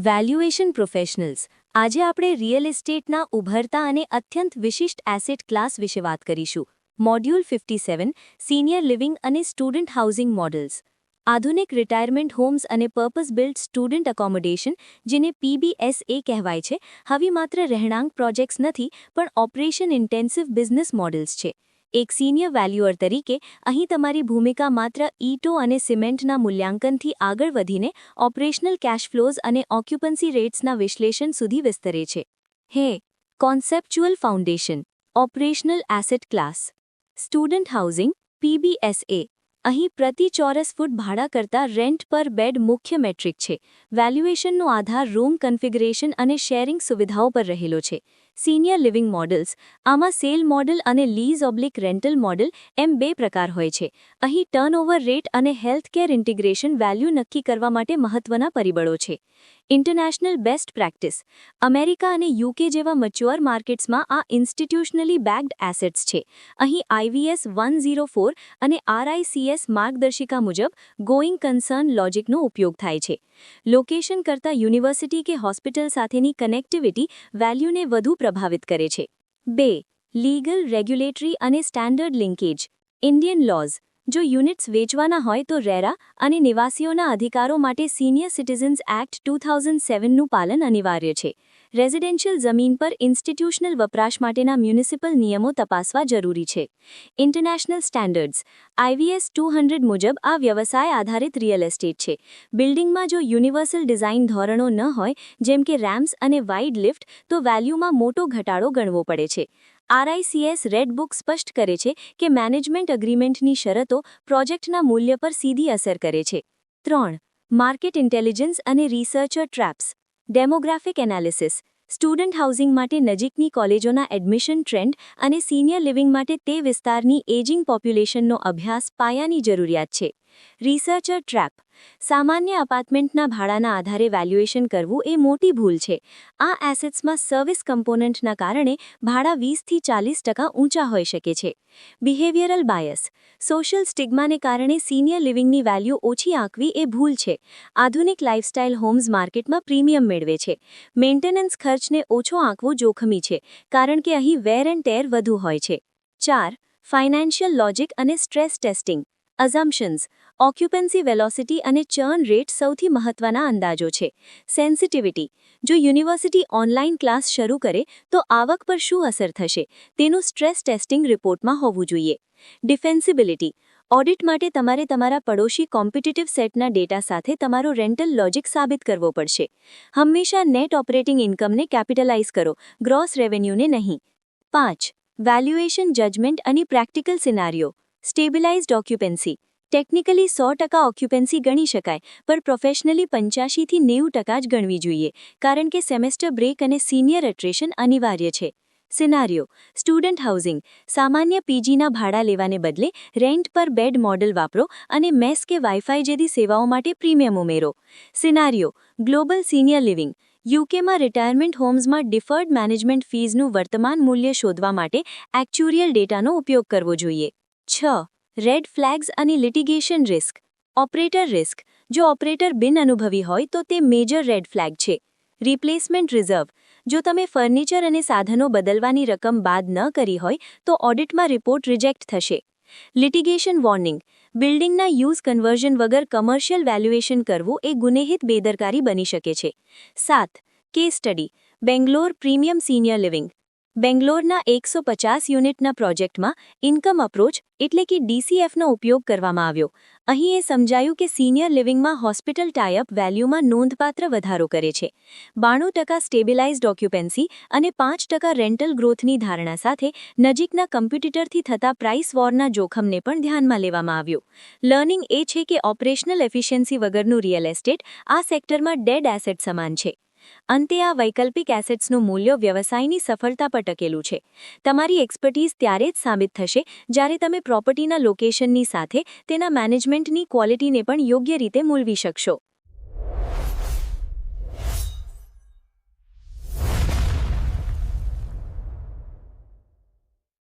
Valuation professionals આજે આપણે real એસ્ટેટના ઉભરતા અને અત્યંત વિશિષ્ટ એસેટ ક્લાસ વિશે વાત કરીશું. મોડ્યુલ 57 સિનિયર લિવિંગ અને સ્ટુડન્ટ હાઉસિંગ મોડલ્સ. આધુનિક રિટાયરમેન્ટ હોમ્સ અને પર્પઝ બિલ્ટ સ્ટુડન્ટ એકોમોડેશન, જેને PBSA કહેવાય છે, હવે માત્ર રહેણાંક પ્રોજેક્ટ્સ નથી પણ ઓપરેશન ઇન્ટેન્સિવ બિઝનેસ મોડલ્સ છે. એક સિનિયર વેલ્યુઅર તરીકે અહીં તમારી ભૂમિકા માત્ર ઈંટો અને સિમેન્ટના મૂલ્યાંકનથી આગળ વધીને ઓપરેશનલ કેશ ફ્લોઝ અને ઓક્યુપન્સી રેટ્સના વિશ્લેષણ સુધી વિસ્તરે છે. Conceptual foundation. Operational asset class. Student housing PBSA. અહીં પ્રતિ ચોરસ ફૂટ ભાડા કરતાં રેન્ટ પર બેડ મુખ્ય મેટ્રિક છે. વેલ્યુએશનનો આધાર રૂમ કન્ફિગરેશન અને શેરિંગ સુવિધાઓ પર રહેલો છે. Senior living models. આમાં સેલ મોડલ અને લીઝ/રેન્ટલ મોડલ એમ બે પ્રકાર હોય છે. અહીં ટર્નઓવર રેટ અને હેલ્થકેર ઇન્ટિગ્રેશન વેલ્યુ નક્કી કરવા માટે મહત્વના પરિબળો છે. International best practice. અમેરિકા અને UK જેવા મચ્યોર માર્કેટ્સમાં આ ઇન્સ્ટિટ્યુશનલી બેક્ડ એસેટ્સ છે. અહીં IVS 104 અને RICS માર્ગદર્શિકા મુજબ ગોઈંગ કન્સર્ન લોજિકનો ઉપયોગ થાય છે. લોકેશન કરતાં યુનિવર્સિટી કે હોસ્પિટલ સાથેની કનેક્ટિવિટી વેલ્યુને વધુ પ્રભાવિત કરે છે. 2. લીગલ, રેગ્યુલેટરી અને સ્ટેન્ડર્ડ લિંકેજ. Indian lose. જો યુનિટ્સ વેચવાના હોય તો રેરા અને નિવાસીઓના અધિકારો માટે સિનિયર સિટીઝન્સ એક્ટ 2007નું પાલન અનિવાર્ય છે. રેઝિડેન્શિયલ જમીન પર ઇન્સ્ટિટ્યુશનલ વપરાશ માટેના મ્યુનિસિપલ નિયમો તપાસવા જરૂરી છે. ઇન્ટરનેશનલ સ્ટેન્ડર્ડ્સ. IVS 200 મુજબ આ વ્યવસાય આધારિત રિયલ એસ્ટેટ છે. બિલ્ડિંગમાં જો યુનિવર્સલ ડિઝાઇન ધોરણો ન હોય, જેમ કે રેમ્પ્સ અને વાઇડ લિફ્ટ, તો વેલ્યુમાં મોટો ઘટાડો ગણવો પડે છે. RICS રેડ બુક સ્પષ્ટ કરે છે કે મેનેજમેન્ટ અગ્રીમેન્ટની શરતો પ્રોજેક્ટના મૂલ્ય પર સીધી અસર કરે છે. 3. માર્કેટ ઇન્ટેલિજન્સ અને researcher traps. Demographic analysis. Student housing માટે નજીકની કોલેજોના એડમિશન ટ્રેન્ડ અને સિનિયર લિવિંગ માટે તે વિસ્તારની એજિંગ પોપ્યુલેશનનો અભ્યાસ પાયાની જરૂરિયાત છે. Researcher trap. સામાન્ય અપાર્ટમેન્ટના ભાડાના આધારે વેલ્યુએશન કરવું એ મોટી ભૂલ છે. આ એસેટ્સમાં સર્વિસ કમ્પોનન્ટના કારણે ભાડા 20થી 40% ઊંચા હોઈ શકે છે. Behavioural bias. સોશિયલ સ્ટિગ્માને કારણે સિનિયર લિવિંગની વેલ્યુ ઓછી આંકવી એ ભૂલ છે. આધુનિક લાઇફસ્ટાઇલ હોમ્સ માર્કેટમાં પ્રીમિયમ મેળવે છે. મેન્ટેનન્સ ખર્ચને ઓછો આંકવો જોખમી છે, કારણ કે અહીં વેર એન્ડ ટેર વધુ હોય છે. 4. ફાઇનાન્શિયલ લોજિક અને સ્ટ્રેસ ટેસ્ટિંગ. અઝમ્પશન્સ. ઓક્યુપન્સી વેલોસિટી અને ચર્ન રેટ સૌથી મહત્વના અંદાજો છે. સેન્સિટિવિટી. જો યુનિવર્સિટી ઓનલાઇન ક્લાસ શરૂ કરે તો આવક પર શું અસર થશે, તેનું સ્ટ્રેસ ટેસ્ટિંગ રિપોર્ટમાં હોવું જોઈએ. ડિફેન્સિબિલિટી. ઓડિટ માટે તમારે તમારા પડોશી કોમ્પિટિટિવ સેટના ડેટા સાથે તમારો રેન્ટલ લોજિક સાબિત કરવો પડશે. હંમેશા નેટ ઓપરેટિંગ ઇન્કમને કેપિટલાઇઝ કરો, ગ્રોસ રેવન્યુને નહીં. 5. વેલ્યુએશન જજમેન્ટ અને practical scenario. Stabilized occupancy. Technically 100% occupancy ગણી શકાય, પણ પ્રોફેશનલી 85થી 90% જ ગણવી જોઈએ, કારણ કે સેમેસ્ટર બ્રેક અને સિનિયર એટ્રેશન અનિવાર્ય છે. સિનારિયો. Student housing. સામાન્ય PGના ભાડા લેવાને બદલે રેન્ટ પર બેડ મોડલ વાપરો અને મેસ કે વાઇફાઈ જેવી સેવાઓ માટે પ્રીમિયમ ઉમેરો. સિનારિયો. Global senior living. UKમાં રિટાયરમેન્ટ હોમ્સમાં ડિફર્ડ મેનેજમેન્ટ ફીઝનું વર્તમાન મૂલ્ય શોધવા માટે એક્ચ્યુરિયલ ડેટાનો ઉપયોગ કરવો જોઈએ. 6. રેડ ફ્લેગ્સ અને લિટિગેશન રિસ્ક. Operator risk. જો ઓપરેટર બિનઅનુભવી હોય તો તે મેજર રેડ ફ્લેગ છે. Replacement reserve. જો તમે ફર્નિચર અને સાધનો બદલવાની રકમ બાદ ન કરી હોય તો ઓડિટમાં રિપોર્ટ રિજેક્ટ થશે. Litigation warning. બિલ્ડિંગના યુઝ કન્વર્ઝન વગર કમર્શિયલ વેલ્યુએશન કરવું એ ગુનેહિત બેદરકારી બની શકે છે. 7. Case study. Bangalore premium senior living. બેંગ્લોરના 150 યુનિટના પ્રોજેક્ટમાં ઇન્કમ અપ્રોચ એટલે કે DCFનો ઉપયોગ કરવામાં આવ્યો. અહીં એ સમજાયું કે સિનિયર લિવિંગમાં હોસ્પિટલ ટાઈઅપ વેલ્યુમાં નોંધપાત્ર વધારો કરે છે. 92% સ્ટેબિલાઇઝ્ડ ઓક્યુપન્સી અને 5% રેન્ટલ ગ્રોથની ધારણા સાથે નજીકના કમ્પ્યુટિટરથી થતા પ્રાઇસ વોરના જોખમને પણ ધ્યાનમાં લેવામાં આવ્યું. લર્નિંગ એ છે કે ઓપરેશનલ એફિશિયન્સી વગરનું રિયલ એસ્ટેટ આ સેક્ટરમાં ડેડ એસેટ સમાન છે. અંતે આ વૈકલ્પિક એસેટ્સનું મૂલ્ય વ્યવસાયની સફળતા પર ટકેલું છે. તમારી એક્સપર્ટીઝ ત્યારે જ સાબિત થશે જ્યારે તમે પ્રોપર્ટીના લોકેશનની સાથે તેના મેનેજમેન્ટની ક્વોલિટીને પણ યોગ્ય રીતે મૂલવી શકશો.